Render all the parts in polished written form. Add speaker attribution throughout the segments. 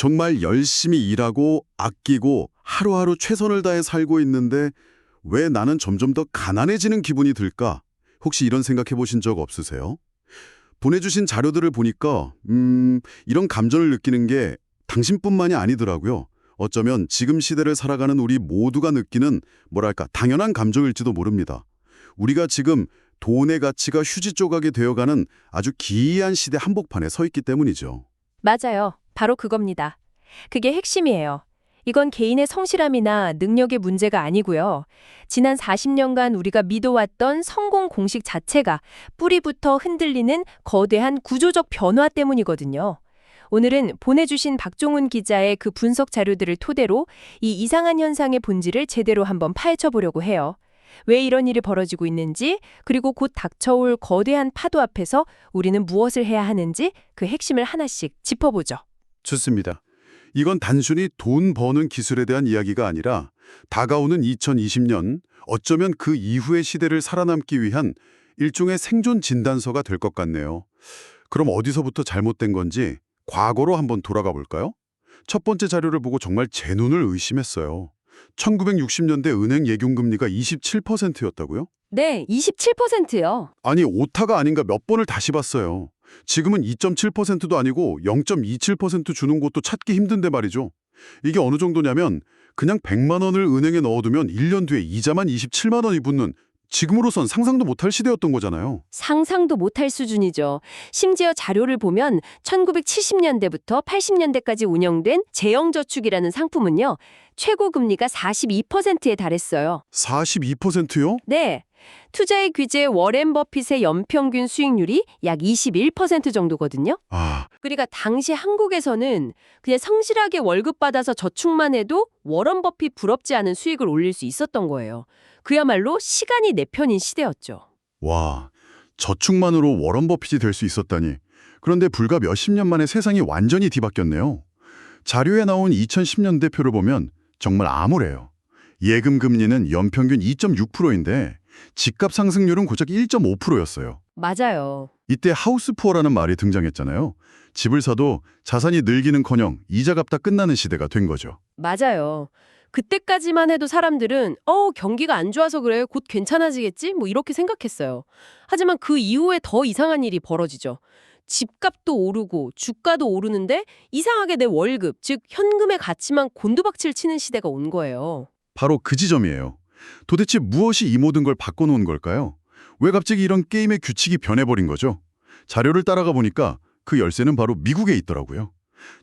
Speaker 1: 정말 열심히 일하고 아끼고 하루하루 최선을 다해 살고 있는데 왜 나는 점점 더 가난해지는 기분이 들까? 혹시 이런 생각해 보신 적 없으세요? 보내주신 자료들을 보니까 이런 감정을 느끼는 게 당신뿐만이 아니더라고요. 어쩌면 지금 시대를 살아가는 우리 모두가 느끼는 뭐랄까 당연한 감정일지도 모릅니다. 우리가 지금 돈의 가치가 휴지 조각이 되어가는 아주 기이한 시대 한복판에 서 있기 때문이죠.
Speaker 2: 맞아요. 바로 그겁니다. 그게 핵심이에요. 이건 개인의 성실함이나 능력의 문제가 아니고요. 지난 40년간 우리가 믿어왔던 성공 공식 자체가 뿌리부터 흔들리는 거대한 구조적 변화 때문이거든요. 오늘은 보내주신 박종훈 기자의 그 분석 자료들을 토대로 이 이상한 현상의 본질을 제대로 한번 파헤쳐 보려고 해요. 왜 이런 일이 벌어지고 있는지, 그리고 곧 닥쳐올 거대한 파도 앞에서 우리는 무엇을 해야 하는지 그 핵심을 하나씩 짚어보죠.
Speaker 1: 좋습니다. 이건 단순히 돈 버는 기술에 대한 이야기가 아니라 다가오는 2020년, 어쩌면 그 이후의 시대를 살아남기 위한 일종의 생존 진단서가 될 것 같네요. 그럼 어디서부터 잘못된 건지 과거로 한번 돌아가 볼까요? 첫 번째 자료를 보고 정말 제 눈을 의심했어요. 1960년대 은행 예금금리가 27%였다고요?
Speaker 2: 네, 27%요.
Speaker 1: 아니, 오타가 아닌가 몇 번을 다시 봤어요. 지금은 2.7%도 아니고 0.27% 주는 곳도 찾기 힘든데 말이죠. 이게 어느 정도냐면 그냥 100만 원을 은행에 넣어두면 1년 뒤에 이자만 27만 원이 붙는, 지금으로선 상상도 못할 시대였던 거잖아요.
Speaker 2: 상상도 못할 수준이죠. 심지어 자료를 보면 1970년대부터 80년대까지 운영된 재형저축이라는 상품은요, 최고 금리가 42%에 달했어요.
Speaker 1: 42%요?
Speaker 2: 네. 투자의 귀재 워렌 버핏의 연평균 수익률이 약 21% 정도거든요. 그러니까 당시 한국에서는 그냥 성실하게 월급 받아서 저축만 해도 워런 버핏 부럽지 않은 수익을 올릴 수 있었던 거예요. 그야말로 시간이 내 편인 시대였죠.
Speaker 1: 와, 저축만으로 워런 버핏이 될 수 있었다니. 그런데 불과 몇십 년 만에 세상이 완전히 뒤바뀌었네요. 자료에 나온 2010년대 표를 보면 정말 암울해요. 예금 금리는 연평균 2.6%인데 집값 상승률은 고작 1.5%였어요.
Speaker 2: 맞아요.
Speaker 1: 이때 하우스 푸어라는 말이 등장했잖아요. 집을 사도 자산이 늘기는커녕 이자 갚다 끝나는 시대가 된 거죠.
Speaker 2: 맞아요. 그때까지만 해도 사람들은 경기가 안 좋아서 그래, 곧 괜찮아지겠지? 뭐 이렇게 생각했어요. 하지만 그 이후에 더 이상한 일이 벌어지죠. 집값도 오르고 주가도 오르는데 이상하게 내 월급, 즉 현금의 가치만 곤두박질 치는 시대가 온 거예요.
Speaker 1: 바로 그 지점이에요. 도대체 무엇이 이 모든 걸 바꿔놓은 걸까요? 왜 갑자기 이런 게임의 규칙이 변해버린 거죠? 자료를 따라가 보니까 그 열쇠는 바로 미국에 있더라고요.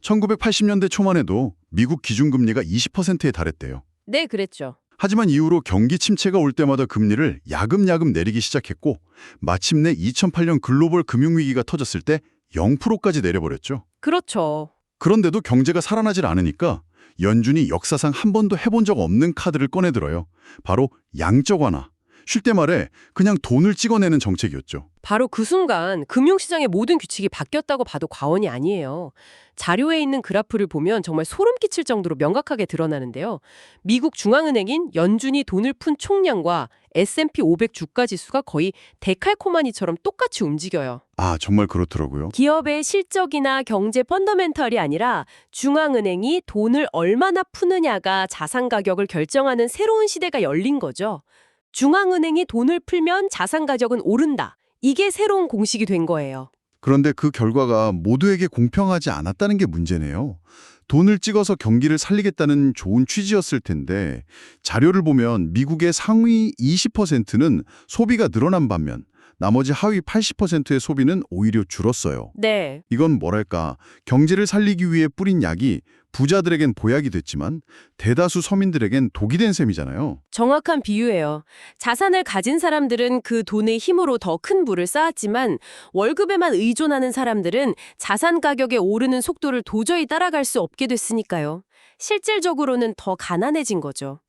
Speaker 1: 1980년대 초만 해도 미국 기준금리가 20%에 달했대요.
Speaker 2: 네, 그랬죠.
Speaker 1: 하지만 이후로 경기 침체가 올 때마다 금리를 야금야금 내리기 시작했고 마침내 2008년 글로벌 금융위기가 터졌을 때 0%까지 내려버렸죠.
Speaker 2: 그렇죠.
Speaker 1: 그런데도 경제가 살아나질 않으니까 연준이 역사상 한 번도 해본 적 없는 카드를 꺼내들어요. 바로 양적 완화. 쉴 때 말해 그냥 돈을 찍어내는 정책이었죠.
Speaker 2: 바로 그 순간 금융시장의 모든 규칙이 바뀌었다고 봐도 과언이 아니에요. 자료에 있는 그래프를 보면 정말 소름 끼칠 정도로 명확하게 드러나는데요. 미국 중앙은행인 연준이 돈을 푼 총량과 S&P 500 주가지수가 거의 데칼코마니처럼 똑같이 움직여요.
Speaker 1: 아, 정말 그렇더라고요.
Speaker 2: 기업의 실적이나 경제 펀더멘털이 아니라 중앙은행이 돈을 얼마나 푸느냐가 자산 가격을 결정하는 새로운 시대가 열린 거죠. 중앙은행이 돈을 풀면 자산 가격은 오른다. 이게 새로운 공식이 된 거예요.
Speaker 1: 그런데 그 결과가 모두에게 공평하지 않았다는 게 문제네요. 돈을 찍어서 경기를 살리겠다는 좋은 취지였을 텐데 자료를 보면 미국의 상위 20%는 소비가 늘어난 반면 나머지 하위 80%의 소비는 오히려 줄었어요.
Speaker 2: 네.
Speaker 1: 이건 뭐랄까, 경제를 살리기 위해 뿌린 약이 부자들에겐 보약이 됐지만 대다수 서민들에겐 독이 된 셈이잖아요.
Speaker 2: 정확한 비유예요. 자산을 가진 사람들은 그 돈의 힘으로 더 큰 부를 쌓았지만 월급에만 의존하는 사람들은 자산 가격의 오르는 속도를 도저히 따라갈 수 없게 됐으니까요. 실질적으로는 더 가난해진 거죠.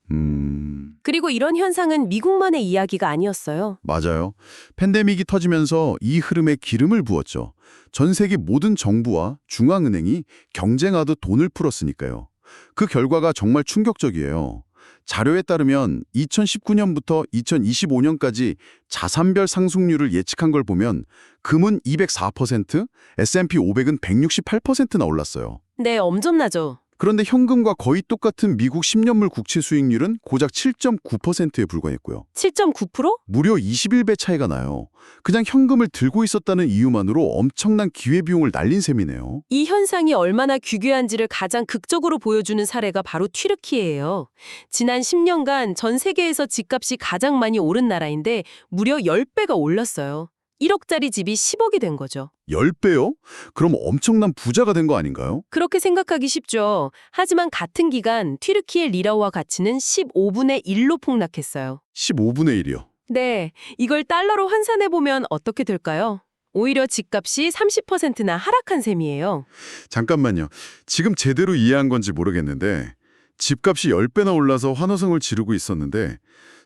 Speaker 2: 그리고 이런 현상은 미국만의 이야기가 아니었어요.
Speaker 1: 맞아요. 팬데믹이 터지면서 이 흐름에 기름을 부었죠. 전 세계 모든 정부와 중앙은행이 경쟁하듯 돈을 풀었으니까요. 그 결과가 정말 충격적이에요. 자료에 따르면 2019년부터 2025년까지 자산별 상승률을 예측한 걸 보면 금은 204%, S&P 500은 168%나 올랐어요.
Speaker 3: 네, 엄청나죠.
Speaker 1: 그런데 현금과 거의 똑같은 미국 10년물 국채 수익률은 고작 7.9%에 불과했고요.
Speaker 3: 7.9%?
Speaker 1: 무려 21배 차이가 나요. 그냥 현금을 들고 있었다는 이유만으로 엄청난 기회비용을 날린 셈이네요.
Speaker 3: 이 현상이 얼마나 규규한지를 가장 극적으로 보여주는 사례가 바로 튀르키예요. 지난 10년간 전 세계에서 집값이 가장 많이 오른 나라인데 무려 10배가 올랐어요. 1억짜리 집이 10억이 된 거죠.
Speaker 1: 10배요? 그럼 엄청난 부자가 된 거 아닌가요?
Speaker 3: 그렇게 생각하기 쉽죠. 하지만 같은 기간 튀르키의 리라와 가치는 15분의 1로 폭락했어요.
Speaker 1: 15분의 1이요.
Speaker 3: 네, 이걸 달러로 환산해보면 어떻게 될까요? 오히려 집값이 30%나 하락한 셈이에요.
Speaker 1: 잠깐만요. 지금 제대로 이해한 건지 모르겠는데 집값이 10배나 올라서 환호성을 지르고 있었는데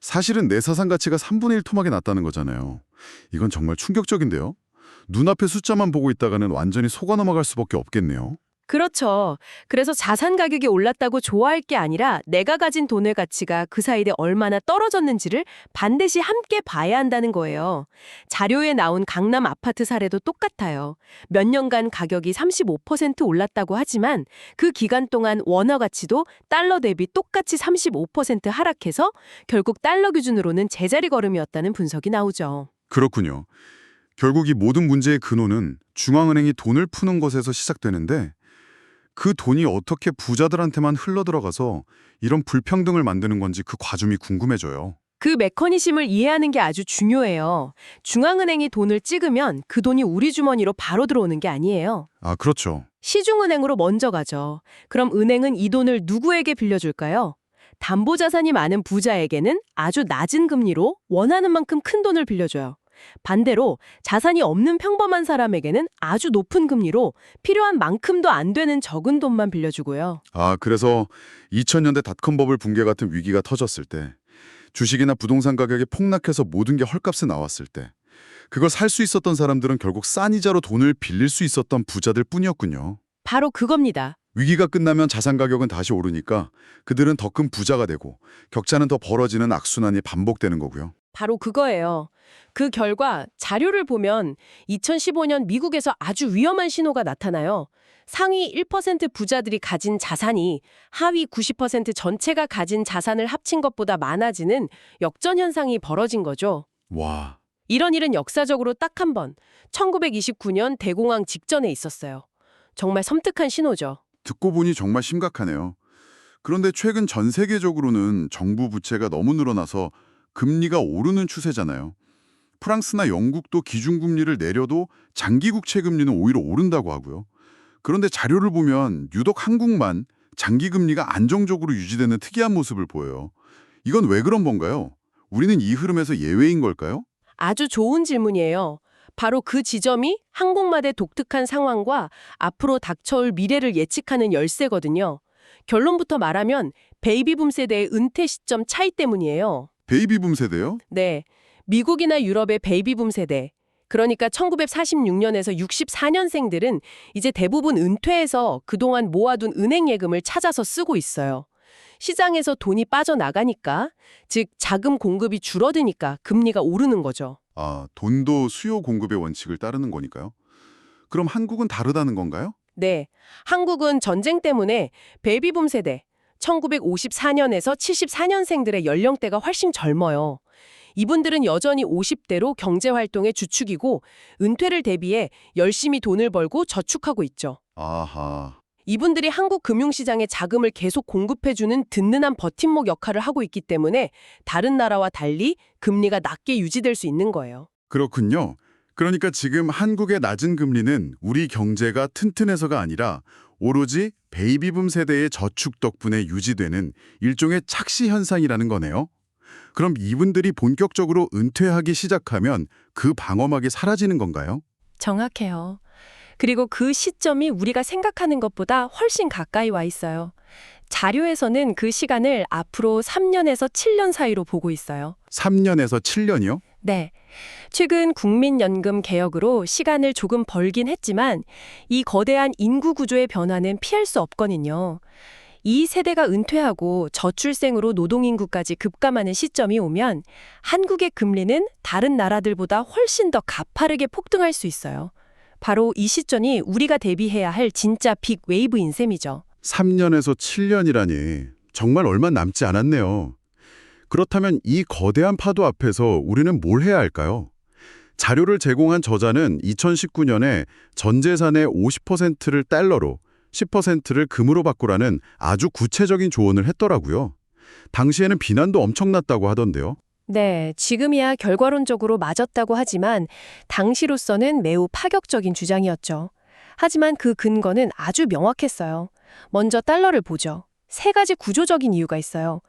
Speaker 1: 사실은 내 사상 가치가 3분의 1 토막이 났다는 거잖아요. 이건 정말 충격적인데요. 눈앞의 숫자만 보고 있다가는 완전히 속아 넘어갈 수밖에 없겠네요.
Speaker 3: 그렇죠. 그래서 자산 가격이 올랐다고 좋아할 게 아니라 내가 가진 돈의 가치가 그 사이에 얼마나 떨어졌는지를 반드시 함께 봐야 한다는 거예요. 자료에 나온 강남 아파트 사례도 똑같아요. 몇 년간 가격이 35% 올랐다고 하지만 그 기간 동안 원화 가치도 달러 대비 똑같이 35% 하락해서 결국 달러 기준으로는 제자리 걸음이었다는 분석이 나오죠.
Speaker 1: 그렇군요. 결국 이 모든 문제의 근원은 중앙은행이 돈을 푸는 것에서 시작되는데 그 돈이 어떻게 부자들한테만 흘러들어가서 이런 불평등을 만드는 건지 그 과정이 궁금해져요.
Speaker 3: 그 메커니즘을 이해하는 게 아주 중요해요. 중앙은행이 돈을 찍으면 그 돈이 우리 주머니로 바로 들어오는 게 아니에요.
Speaker 1: 아, 그렇죠.
Speaker 3: 시중은행으로 먼저 가죠. 그럼 은행은 이 돈을 누구에게 빌려줄까요? 담보자산이 많은 부자에게는 아주 낮은 금리로 원하는 만큼 큰 돈을 빌려줘요. 반대로 자산이 없는 평범한 사람에게는 아주 높은 금리로 필요한 만큼도 안 되는 적은 돈만 빌려주고요.
Speaker 1: 아, 그래서 2000년대 닷컴 버블 붕괴 같은 위기가 터졌을 때 주식이나 부동산 가격이 폭락해서 모든 게 헐값에 나왔을 때 그걸 살 수 있었던 사람들은 결국 싼 이자로 돈을 빌릴 수 있었던 부자들 뿐이었군요.
Speaker 3: 바로 그겁니다.
Speaker 1: 위기가 끝나면 자산 가격은 다시 오르니까 그들은 더 큰 부자가 되고 격차는 더 벌어지는 악순환이 반복되는 거고요.
Speaker 3: 바로 그거예요. 그 결과 자료를 보면 2015년 미국에서 아주 위험한 신호가 나타나요. 상위 1% 부자들이 가진 자산이 하위 90% 전체가 가진 자산을 합친 것보다 많아지는 역전 현상이 벌어진 거죠.
Speaker 1: 와,
Speaker 3: 이런 일은 역사적으로 딱 한 번, 1929년 대공황 직전에 있었어요. 정말 섬뜩한 신호죠.
Speaker 1: 듣고 보니 정말 심각하네요. 그런데 최근 전 세계적으로는 정부 부채가 너무 늘어나서 금리가 오르는 추세잖아요. 프랑스나 영국도 기준금리를 내려도 장기국채 금리는 오히려 오른다고 하고요. 그런데 자료를 보면 유독 한국만 장기금리가 안정적으로 유지되는 특이한 모습을 보여요. 이건 왜 그런 건가요? 우리는 이 흐름에서 예외인 걸까요?
Speaker 3: 아주 좋은 질문이에요. 바로 그 지점이 한국만의 독특한 상황과 앞으로 닥쳐올 미래를 예측하는 열쇠거든요. 결론부터 말하면 베이비붐 세대의 은퇴 시점 차이 때문이에요.
Speaker 1: 베이비붐 세대요?
Speaker 3: 네, 미국이나 유럽의 베이비붐 세대, 그러니까 1946년에서 64년생들은 이제 대부분 은퇴해서 그동안 모아둔 은행 예금을 찾아서 쓰고 있어요. 시장에서 돈이 빠져나가니까, 즉 자금 공급이 줄어드니까 금리가 오르는 거죠.
Speaker 1: 아, 돈도 수요 공급의 원칙을 따르는 거니까요. 그럼 한국은 다르다는 건가요?
Speaker 3: 네, 한국은 전쟁 때문에 베이비붐 세대, 1954년에서 74년생들의 연령대가 훨씬 젊어요. 이분들은 여전히 50대로 경제활동의 주축이고 은퇴를 대비해 열심히 돈을 벌고 저축하고 있죠.
Speaker 1: 아하.
Speaker 3: 이분들이 한국 금융시장에 자금을 계속 공급해주는 든든한 버팀목 역할을 하고 있기 때문에 다른 나라와 달리 금리가 낮게 유지될 수 있는 거예요.
Speaker 1: 그렇군요. 그러니까 지금 한국의 낮은 금리는 우리 경제가 튼튼해서가 아니라 오로지 베이비붐 세대의 저축 덕분에 유지되는 일종의 착시 현상이라는 거네요. 그럼 이분들이 본격적으로 은퇴하기 시작하면 그 방어막이 사라지는 건가요?
Speaker 2: 정확해요. 그리고 그 시점이 우리가 생각하는 것보다 훨씬 가까이 와 있어요. 자료에서는 그 시간을 앞으로 3년에서 7년 사이로 보고 있어요.
Speaker 1: 3년에서 7년이요?
Speaker 2: 네. 최근 국민연금 개혁으로 시간을 조금 벌긴 했지만 이 거대한 인구 구조의 변화는 피할 수 없거든요. 이 세대가 은퇴하고 저출생으로 노동인구까지 급감하는 시점이 오면 한국의 금리는 다른 나라들보다 훨씬 더 가파르게 폭등할 수 있어요.
Speaker 3: 바로 이 시점이 우리가 대비해야 할 진짜 빅 웨이브인 셈이죠.
Speaker 1: 3년에서 7년이라니 정말 얼마 남지 않았네요. 그렇다면 이 거대한 파도 앞에서 우리는 뭘 해야 할까요? 자료를 제공한 저자는 2019년에 전 재산의 50%를 달러로, 10%를 금으로 바꾸라는 아주 구체적인 조언을 했더라고요. 당시에는 비난도 엄청났다고 하던데요.
Speaker 3: 네, 지금이야 결과론적으로 맞았다고 하지만 당시로서는 매우 파격적인 주장이었죠. 하지만 그 근거는 아주 명확했어요. 먼저 달러를 보죠. 세 가지 구조적인 이유가 있어요.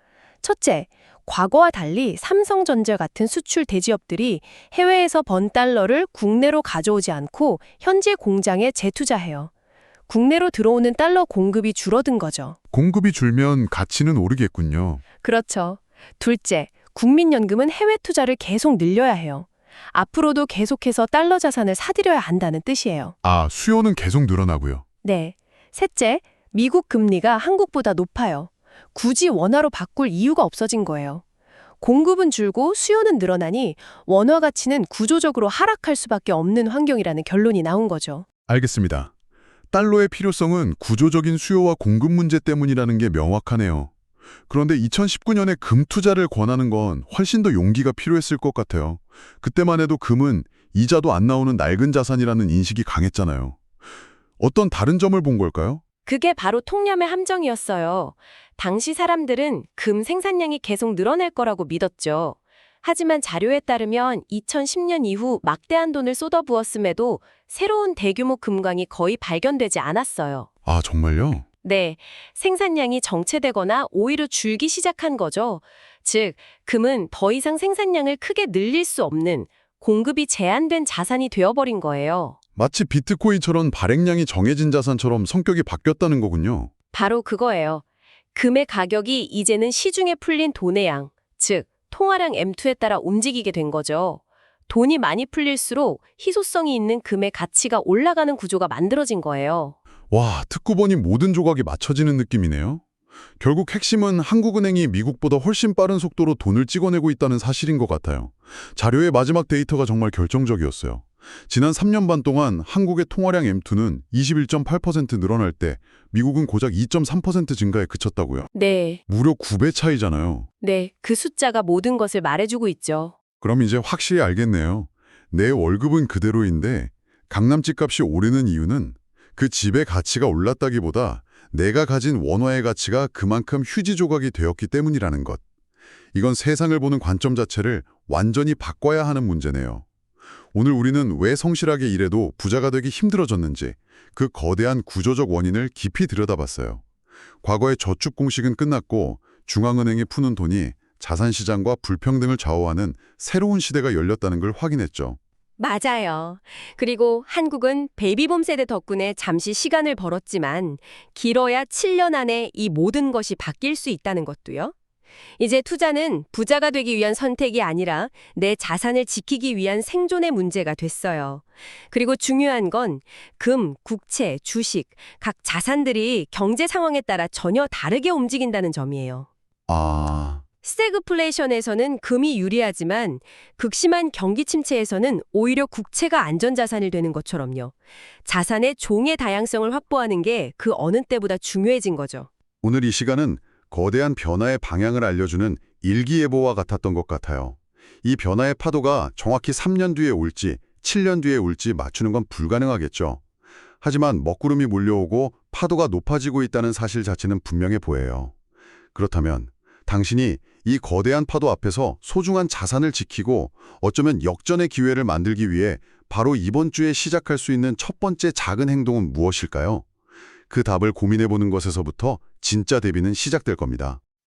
Speaker 3: 첫째, 과거와 달리 삼성전자 같은 수출 대기업들이 해외에서 번 달러를 국내로 가져오지 않고 현지 공장에 재투자해요. 국내로 들어오는 달러 공급이 줄어든 거죠.
Speaker 1: 공급이 줄면 가치는 오르겠군요.
Speaker 3: 그렇죠. 둘째, 국민연금은 해외 투자를 계속 늘려야 해요. 앞으로도 계속해서 달러 자산을 사들여야 한다는 뜻이에요.
Speaker 1: 아, 수요는 계속 늘어나고요.
Speaker 3: 네. 셋째, 미국 금리가 한국보다 높아요. 굳이 원화로 바꿀 이유가 없어진 거예요. 공급은 줄고 수요는 늘어나니 원화 가치는 구조적으로 하락할 수밖에 없는 환경이라는 결론이 나온 거죠.
Speaker 1: 알겠습니다. 달러의 필요성은 구조적인 수요와 공급 문제 때문이라는 게 명확하네요. 그런데 2019년에 금 투자를 권하는 건 훨씬 더 용기가 필요했을 것 같아요. 그때만 해도 금은 이자도 안 나오는 낡은 자산이라는 인식이 강했잖아요. 어떤 다른 점을 본 걸까요?
Speaker 3: 그게 바로 통념의 함정이었어요. 당시 사람들은 금 생산량이 계속 늘어날 거라고 믿었죠. 하지만 자료에 따르면 2010년 이후 막대한 돈을 쏟아부었음에도 새로운 대규모 금광이 거의 발견되지 않았어요.
Speaker 1: 아, 정말요?
Speaker 3: 네, 생산량이 정체되거나 오히려 줄기 시작한 거죠. 즉, 금은 더 이상 생산량을 크게 늘릴 수 없는 공급이 제한된 자산이 되어버린 거예요.
Speaker 1: 마치 비트코인처럼 발행량이 정해진 자산처럼 성격이 바뀌었다는 거군요.
Speaker 3: 바로 그거예요. 금의 가격이 이제는 시중에 풀린 돈의 양, 즉 통화량 M2에 따라 움직이게 된 거죠. 돈이 많이 풀릴수록 희소성이 있는 금의 가치가 올라가는 구조가 만들어진 거예요.
Speaker 1: 와, 듣고 보니 모든 조각이 맞춰지는 느낌이네요. 결국 핵심은 한국은행이 미국보다 훨씬 빠른 속도로 돈을 찍어내고 있다는 사실인 것 같아요. 자료의 마지막 데이터가 정말 결정적이었어요. 지난 3년 반 동안 한국의 통화량 M2는 21.8% 늘어날 때 미국은 고작 2.3% 증가에 그쳤다고요.
Speaker 3: 네,
Speaker 1: 무려 9배 차이잖아요.
Speaker 3: 네, 그 숫자가 모든 것을 말해주고 있죠.
Speaker 1: 그럼 이제 확실히 알겠네요. 내 월급은 그대로인데 강남 집값이 오르는 이유는 그 집의 가치가 올랐다기보다 내가 가진 원화의 가치가 그만큼 휴지 조각이 되었기 때문이라는 것. 이건 세상을 보는 관점 자체를 완전히 바꿔야 하는 문제네요. 오늘 우리는 왜 성실하게 일해도 부자가 되기 힘들어졌는지 그 거대한 구조적 원인을 깊이 들여다봤어요. 과거의 저축 공식은 끝났고 중앙은행이 푸는 돈이 자산시장과 불평등을 좌우하는 새로운 시대가 열렸다는 걸 확인했죠.
Speaker 3: 맞아요. 그리고 한국은 베이비붐 세대 덕분에 잠시 시간을 벌었지만 길어야 7년 안에 이 모든 것이 바뀔 수 있다는 것도요. 이제 투자는 부자가 되기 위한 선택이 아니라 내 자산을 지키기 위한 생존의 문제가 됐어요. 그리고 중요한 건 금, 국채, 주식, 각 자산들이 경제 상황에 따라 전혀 다르게 움직인다는 점이에요.
Speaker 1: 아,
Speaker 3: 스태그플레이션에서는 금이 유리하지만 극심한 경기 침체에서는 오히려 국채가 안전자산이 되는 것처럼요. 자산의 종의 다양성을 확보하는 게 그 어느 때보다 중요해진 거죠.
Speaker 1: 오늘 이 시간은 거대한 변화의 방향을 알려주는 일기예보와 같았던 것 같아요. 이 변화의 파도가 정확히 3년 뒤에 올지 7년 뒤에 올지 맞추는 건 불가능하겠죠. 하지만 먹구름이 몰려오고 파도가 높아지고 있다는 사실 자체는 분명해 보여요. 그렇다면 당신이 이 거대한 파도 앞에서 소중한 자산을 지키고 어쩌면 역전의 기회를 만들기 위해 바로 이번 주에 시작할 수 있는 첫 번째 작은 행동은 무엇일까요? 그 답을 고민해보는 것에서부터 진짜 대비는 시작될 겁니다.